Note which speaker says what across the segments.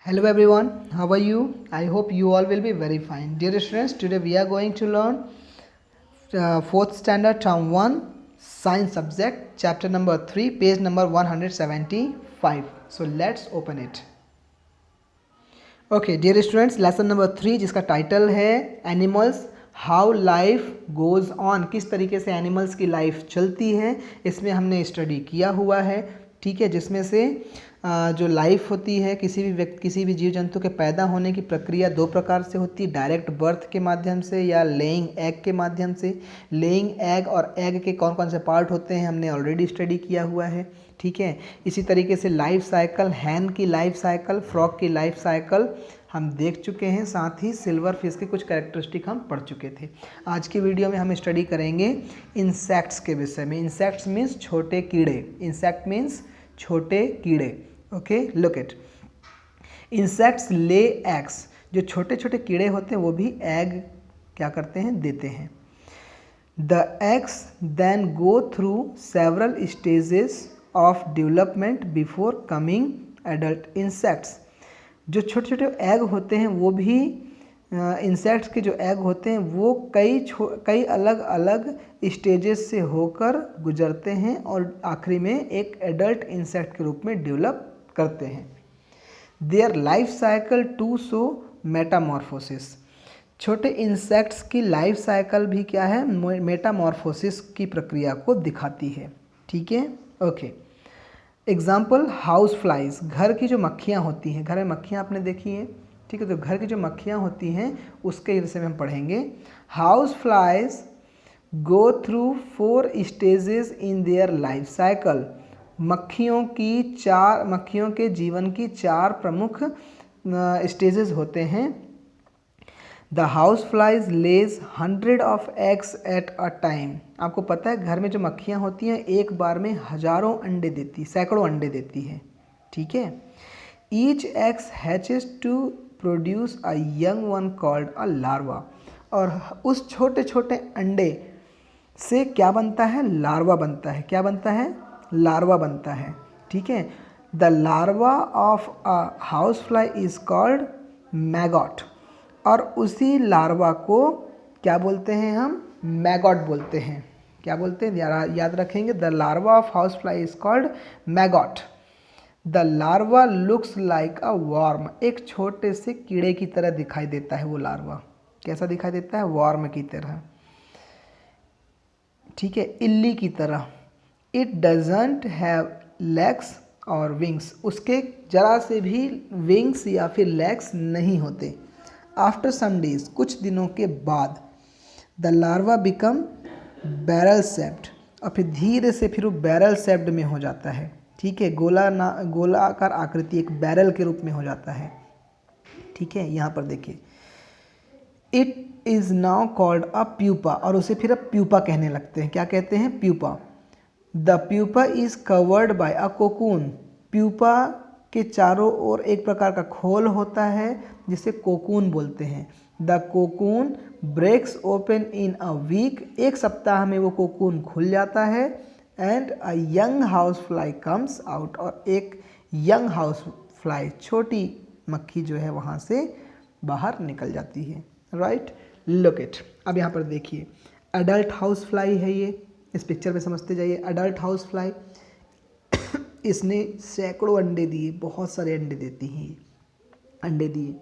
Speaker 1: Hello everyone, how are you? I hope you all will be very fine. Dear students, today we are going to learn 4th standard term 1 science subject chapter number 3 page number 175. So let's open it. Okay, dear students, lesson number 3 जिसका title है animals how life goes on, किस तरीके से animals की life चलती है, इसमें हमने स्टडी किया हुआ है। ठीक है, जिसमें से जो लाइफ होती है किसी भी जीव जंतु के पैदा होने की प्रक्रिया दो प्रकार से होती है, डायरेक्ट बर्थ के माध्यम से या लेइंग एग के माध्यम से। लेइंग एग और एग के कौन कौन से पार्ट होते हैं हमने ऑलरेडी स्टडी किया हुआ है। ठीक है, इसी तरीके से लाइफ साइकिल, हैन की लाइफ साइकिल, फ्रॉग की लाइफ साइकिल हम देख चुके हैं, साथ ही सिल्वर फिश के कुछ कैरेक्टरिस्टिक हम पढ़ चुके थे। आज की वीडियो में हम स्टडी करेंगे इंसेक्ट्स के विषय में। इंसेक्ट्स मीन्स छोटे कीड़े, इंसेक्ट मीन्स छोटे कीड़े। Okay, look it. Insects lay eggs, जो छोटे छोटे कीड़े होते हैं वो भी एग क्या करते हैं, देते हैं। The eggs then go through several stages of development before coming adult insects. जो छोटे छोटे एग होते हैं वो भी इंसेक्ट्स के जो एग होते हैं वो कई अलग अलग स्टेजेस से होकर गुजरते हैं और आखिरी में एक एडल्ट इंसेक्ट के रूप में डेवलप करते हैं। Their life cycle to show metamorphosis. छोटे इंसेक्ट्स की लाइफ साइकिल भी क्या है, मेटामॉर्फोसिस की प्रक्रिया को दिखाती है। ठीक है, ओके। एग्जाम्पल हाउस फ्लाइज, घर की जो मक्खियाँ होती हैं, घर में मक्खियाँ आपने देखी हैं। ठीक है, तो घर की जो मक्खियाँ होती हैं उसके विषय में हम पढ़ेंगे। House flies go through 4 stages in their life cycle. मक्खियों के जीवन की 4 प्रमुख स्टेजेस होते हैं। The house flies lays 100 of eggs at a time. आपको पता है घर में जो मक्खियाँ होती हैं एक बार में हजारों अंडे देती, सैकड़ों अंडे देती हैं। ठीक है, each eggs hatches to produce a young one called a larva. और उस छोटे छोटे अंडे से क्या बनता है, लार्वा बनता है। क्या बनता है, लार्वा बनता है। ठीक है, the larva of a house fly is called maggot. और उसी लार्वा को क्या बोलते हैं हम, मैगॉट बोलते हैं। क्या बोलते हैं, याद रखेंगे, the larva of house fly is called maggot. The larva looks like a worm. एक छोटे से कीड़े की तरह दिखाई देता है वो लार्वा। कैसा दिखाई देता है, वर्म की तरह। ठीक है, इल्ली की तरह। इट डजंट हैव लेग्स और विंग्स। उसके जरा से भी विंग्स या फिर लेग्स नहीं होते। आफ्टर सम डेज, कुछ दिनों के बाद, the larva become barrel shaped. और फिर धीरे से फिर वो बैरल शेप्ड में हो जाता है। ठीक है, गोलाकार आकृति एक बैरल के रूप में हो जाता है। ठीक है, यहाँ पर देखिए, it is now called a pupa. और उसे फिर अब प्यूपा कहने लगते हैं। क्या कहते हैं, pupa. The pupa is covered by a cocoon. Pupa के चारों ओर एक प्रकार का खोल होता है जिसे कोकून बोलते हैं। The cocoon breaks open in a week. एक सप्ताह में वो कोकून खुल जाता है। And a young house fly comes out. और एक यंग हाउस फ्लाई, छोटी मक्खी जो है वहाँ से बाहर निकल जाती है। Right, look it. अब यहाँ पर देखिए, अडल्ट हाउस फ्लाई है ये, इस पिक्चर में समझते जाइए। अडल्ट हाउस फ्लाई, इसने सैकड़ों अंडे दिए, बहुत सारे अंडे देती हैं ये, अंडे दिए।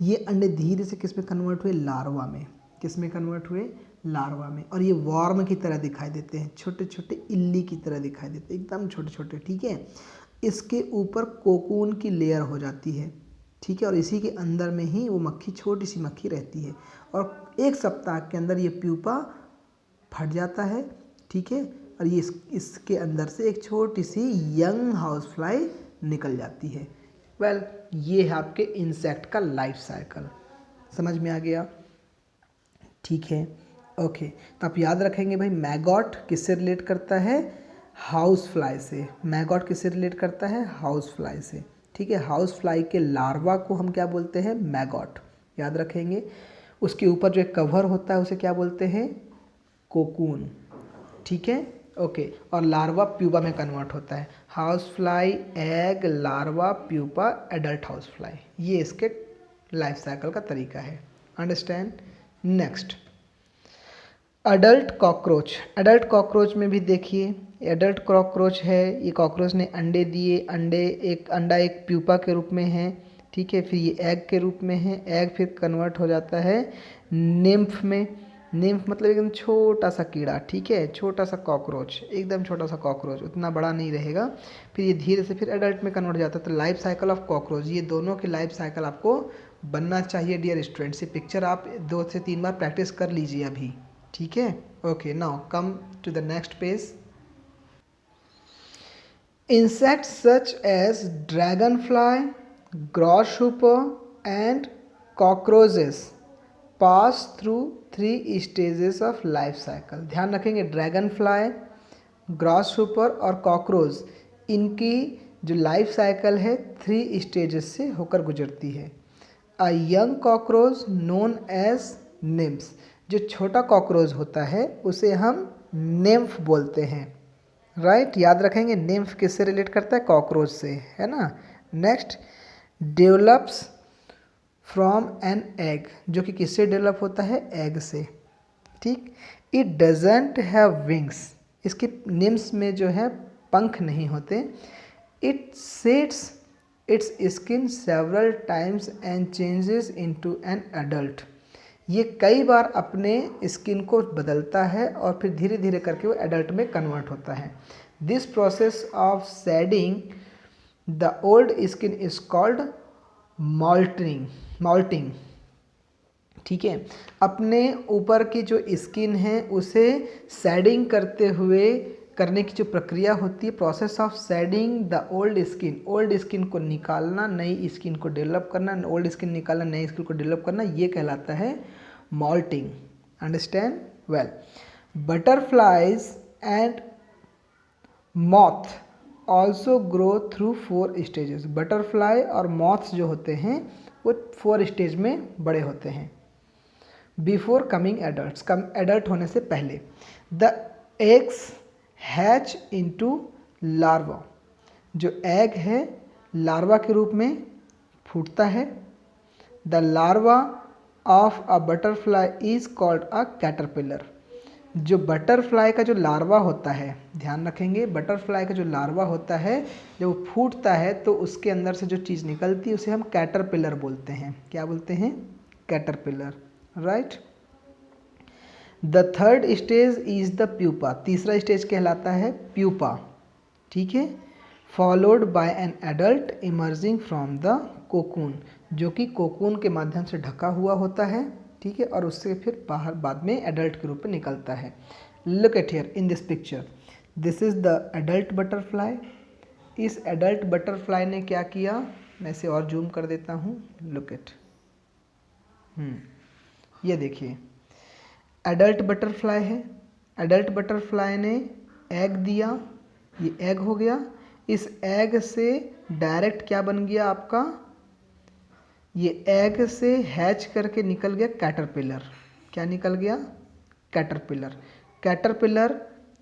Speaker 1: ये अंडे धीरे से किस में कन्वर्ट हुए, लार्वा में। किस में कन्वर्ट हुए, लार्वा में। और ये वर्म की तरह दिखाई देते हैं, छोटे छोटे इल्ली की तरह दिखाई देते हैं, एकदम छोटे छोटे। ठीक है, इसके ऊपर कोकून की लेयर हो जाती है। ठीक है, और इसी के अंदर में ही वो मक्खी, छोटी सी मक्खी रहती है। और एक सप्ताह के अंदर ये प्यूपा फट जाता है। ठीक है, और ये इसके अंदर से एक छोटी सी यंग हाउस फ्लाई निकल जाती है। वेल, ये है आपके इंसेक्ट का लाइफ साइकिल। समझ में आ गया? ठीक है, ओके। तो आप याद रखेंगे भाई, मैगॉट किससे रिलेट करता है, हाउस फ्लाई से। मैगॉट किससे रिलेट करता है, हाउस फ्लाई से। ठीक है, हाउस फ्लाई के लार्वा को हम क्या बोलते हैं, मैगॉट। याद रखेंगे। उसके ऊपर जो एक कवर होता है उसे क्या बोलते हैं, कोकून। ठीक है, ओके। और लार्वा प्यूपा में कन्वर्ट होता है। House fly, egg, larva, pupa, adult house fly, ये इसके लाइफ साइकिल का तरीका है। Understand. Next, adult cockroach. Adult cockroach में भी देखिए, एडल्ट कॉकरोच है, ये कॉकरोच ने अंडे दिए, अंडा एक प्यूपा के रूप में है, ठीक है, फिर ये एग के रूप में है, एग फिर कन्वर्ट हो जाता है निम्फ में। निम्फ मतलब एकदम छोटा सा कीड़ा, ठीक है, छोटा सा कॉकरोच, एकदम छोटा सा कॉकरोच, उतना बड़ा नहीं रहेगा। फिर ये धीरे से फिर एडल्ट में कन्वर्ट हो जाता है। तो लाइफ साइकिल ऑफ कॉकरोच, ये दोनों की लाइफ साइकिल आपको बनना चाहिए डियर स्टूडेंट्स। ये पिक्चर आप 2 से 3 बार प्रैक्टिस कर लीजिए अभी, ठीक है। Okay, now come to the next page. Insects such as dragonfly, grasshopper and cockroaches pass through 3 stages of life cycle. ध्यान रखेंगे, ड्रैगन फ्लाई, ग्रॉसहॉपर और कॉकरोच, इनकी जो लाइफ साइकिल है 3 स्टेजेस से होकर गुजरती है। A young cockroach known as nymphs, जो छोटा कॉकरोच होता है उसे हम निम्फ बोलते हैं, राइट। याद रखेंगे, निम्फ किससे रिलेट करता है? कॉकरोच से, है ना। Next, develops from an egg, जो कि किससे डेवलप होता है? एग से, ठीक। इट डजेंट हैव विंग्स, इसके निम्स में जो है पंख नहीं होते। It sets it's skin several times and changes into an adult, ये कई बार अपने स्किन को बदलता है और फिर धीरे धीरे करके वो एडल्ट में कन्वर्ट होता है। This process of shedding the old skin is called moulting, ठीक है। अपने ऊपर की जो स्किन है उसे शेडिंग करने की जो प्रक्रिया होती है, process of shedding the old skin को निकालना, नई स्किन को डेवलप करना, ओल्ड स्किन निकालना, नई स्किन को डेवलप करना, ये कहलाता है moulting. Understand well. Butterflies and moth also grow through 4 stages. Butterfly और मॉथ्स जो होते हैं वो 4 स्टेज में बड़े होते हैं। बिफोर कमिंग एडल्ट्स, एडल्ट होने से पहले। The eggs hatch into larva, जो एग है लार्वा के रूप में फूटता है। The larva of a butterfly is called a caterpillar, जो बटरफ्लाई का जो लार्वा होता है, ध्यान रखेंगे, बटरफ्लाई का जो लार्वा होता है जब वो फूटता है तो उसके अंदर से जो चीज़ निकलती है उसे हम कैटरपिलर बोलते हैं। क्या बोलते हैं? Caterpillar, right. The third stage is the pupa, तीसरा स्टेज कहलाता है प्यूपा, ठीक है। Followed by an adult emerging from the cocoon, जो कि कोकून के माध्यम से ढका हुआ होता है, ठीक है, और उससे फिर बाहर बाद में एडल्ट के रूप में निकलता है। Look at here in this picture, this is the adult butterfly. इस एडल्ट बटरफ्लाई ने क्या किया, मैं इसे और जूम कर देता हूँ, लुक एट, ये देखिए एडल्ट बटरफ्लाई है। एडल्ट बटरफ्लाई ने एग दिया, ये एग हो गया। इस एग से डायरेक्ट क्या बन गया आपका, ये एग से हैच करके निकल गया कैटरपिलर। क्या निकल गया? कैटरपिलर। कैटरपिलर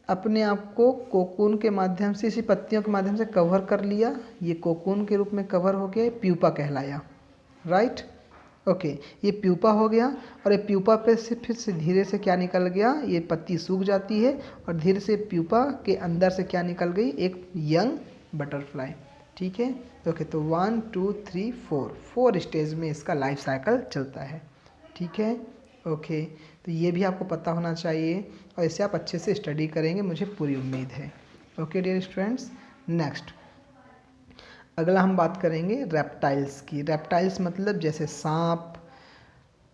Speaker 1: अपने आप को कोकून के माध्यम से, इसी पत्तियों के माध्यम से कवर कर लिया, ये कोकून के रूप में कवर हो गया, प्यूपा कहलाया, राइट। ओके, ये प्यूपा हो गया और ये प्यूपा पे से फिर से धीरे से क्या निकल गया, ये पत्ती सूख जाती है और धीरे से प्यूपा के अंदर से क्या निकल गई, एक यंग बटरफ्लाई, ठीक है। ओके, तो 1 2 3 4 स्टेज में इसका लाइफ साइकिल चलता है, ठीक है। ओके, तो ये भी आपको पता होना चाहिए और इसे आप अच्छे से स्टडी करेंगे, मुझे पूरी उम्मीद है। ओके डियर स्टूडेंट्स, नेक्स्ट अगला हम बात करेंगे रेप्टाइल्स की। रेप्टाइल्स मतलब जैसे सांप,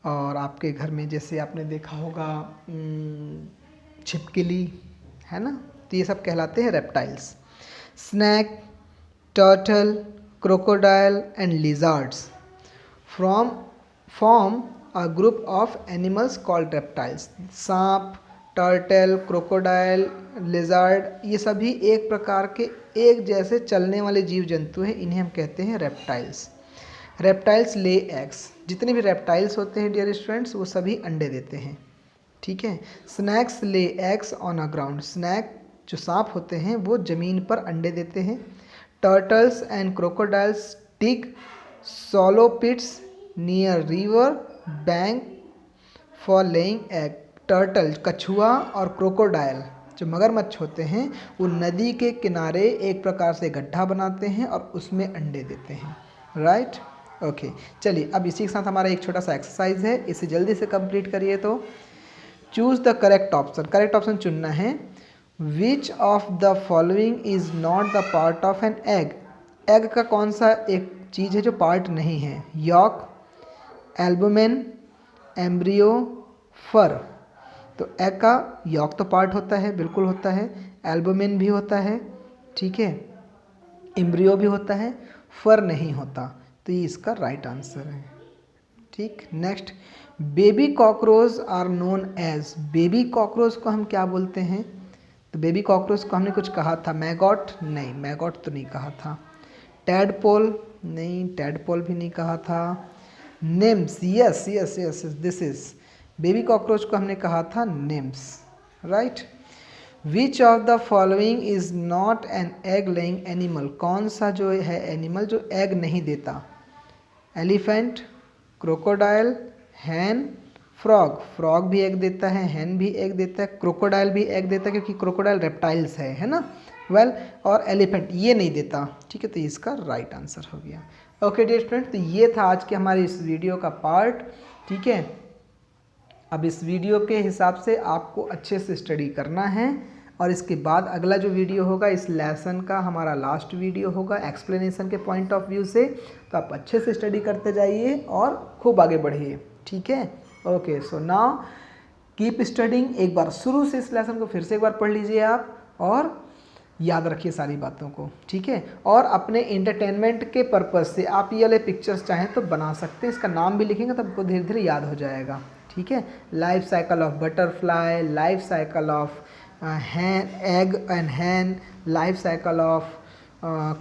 Speaker 1: और आपके घर में जैसे आपने देखा होगा छिपकली, है ना, तो ये सब कहलाते हैं reptiles. Snake, turtle, crocodile and lizards form a group of animals called reptiles. सांप, टर्टल, क्रोकोडाइल, लिजार्ड, ये सभी एक प्रकार के एक जैसे चलने वाले जीव जंतु हैं, इन्हें हम कहते हैं रेप्टाइल्स। रेप्टाइल्स ले एग्स, जितने भी रेप्टाइल्स होते हैं डियर स्टूडेंट्स वो सभी अंडे देते हैं, ठीक है। Snakes lay eggs on a ground, snake जो सांप होते हैं वो ज़मीन पर अंडे देते हैं। Turtles and crocodiles dig shallow pits near river bank for laying egg. Turtle कछुआ और क्रोकोडाइल जो मगरमच्छ होते हैं वो नदी के किनारे एक प्रकार से गड्ढा बनाते हैं और उसमें अंडे देते हैं। Right, okay. चलिए अब इसी के साथ हमारा एक छोटा सा एक्सरसाइज है, इसे जल्दी से कंप्लीट करिए। तो choose the correct option, correct option चुनना है। Which of the following is not the part of an egg. Egg का कौन सा एक चीज़ है जो पार्ट नहीं है? यॉक, एल्बुमेन, एम्ब्रियो, फर। तो एग का यॉक तो पार्ट होता है, बिल्कुल होता है। एल्बुमेन भी होता है, ठीक है। एम्ब्रियो भी होता है, फर नहीं होता। तो ये इसका राइट आंसर है। ठीक, next, baby cockroach are known as. Baby cockroach को हम क्या बोलते हैं? तो बेबी कॉकरोच को हमने कुछ कहा था, मैगॉट? नहीं, मैगॉट तो नहीं कहा था। टैडपोल? नहीं, टैडपोल भी नहीं कहा था। NIMS? Yes yes yes, this is baby cockroach को हमने कहा था NIMS. Right. Which of the following is not an egg laying animal. कौन सा जो है एनिमल जो एग नहीं देता? एलिफेंट, क्रोकोडाइल, हैन, फ्रॉग। फ्रॉग भी एग देता है, हैन भी एग देता है, क्रोकोडाइल भी एग देता है क्योंकि क्रोकोडाइल रेप्टाइल्स है ना। वेल, और एलिफेंट ये नहीं देता। ठीक है, तो इसका राइट आंसर हो गया। ओके डियर स्टूडेंट, तो ये था आज के हमारे इस वीडियो का पार्ट। ठीक है, अब इस वीडियो के हिसाब से आपको अच्छे से स्टडी करना है और इसके बाद अगला जो वीडियो होगा इस लेसन का हमारा लास्ट वीडियो होगा एक्सप्लेनेशन के पॉइंट ऑफ व्यू से। तो आप अच्छे से स्टडी करते जाइए और खूब आगे बढ़िए। ठीक है, okay. So now keep studying. एक बार शुरू से इस लेसन को फिर से एक बार पढ़ लीजिए आप और याद रखिए सारी बातों को। ठीक है, और अपने एंटरटेनमेंट के पर्पज़ से आप ये वाले पिक्चर्स चाहें तो बना सकते हैं। इसका नाम भी लिखेंगे तो आपको धीरे धीरे याद हो जाएगा। ठीक है, life cycle of butterfly, life cycle of egg and Hahn, life cycle of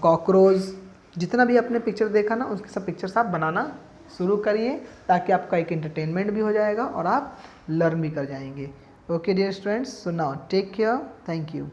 Speaker 1: cockroach. जितना भी आपने पिक्चर देखा ना उसके सब पिक्चर्स आप बनाना शुरू करिए ताकि आपका एक एंटरटेनमेंट भी हो जाएगा और आप लर्न भी कर जाएंगे। Okay dear students, so now take care, thank you.